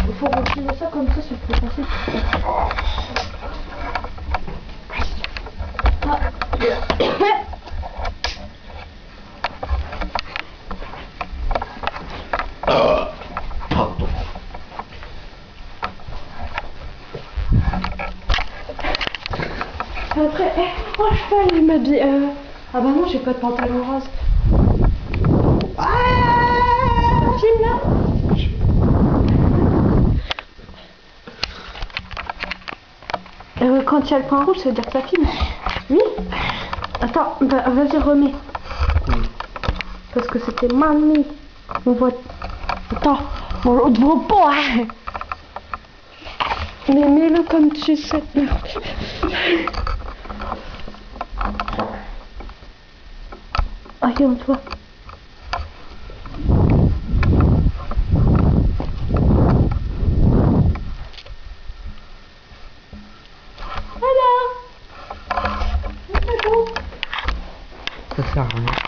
Il faut retirer ça comme ça, c'est plus facile. Pardon. Après, oh cheval, il m'a dit ah bah non, j'ai pas de pantalon rose. Filme là. Quand il y a le point rouge, ça veut dire que ça filme. Oui. Attends, bah, vas-y, remets. Parce que c'était mal mis. On voit. Attends, on ne voit pas. Hein. Mais mets-le comme tu sais. Allez, on te voit. Ça sert à rien.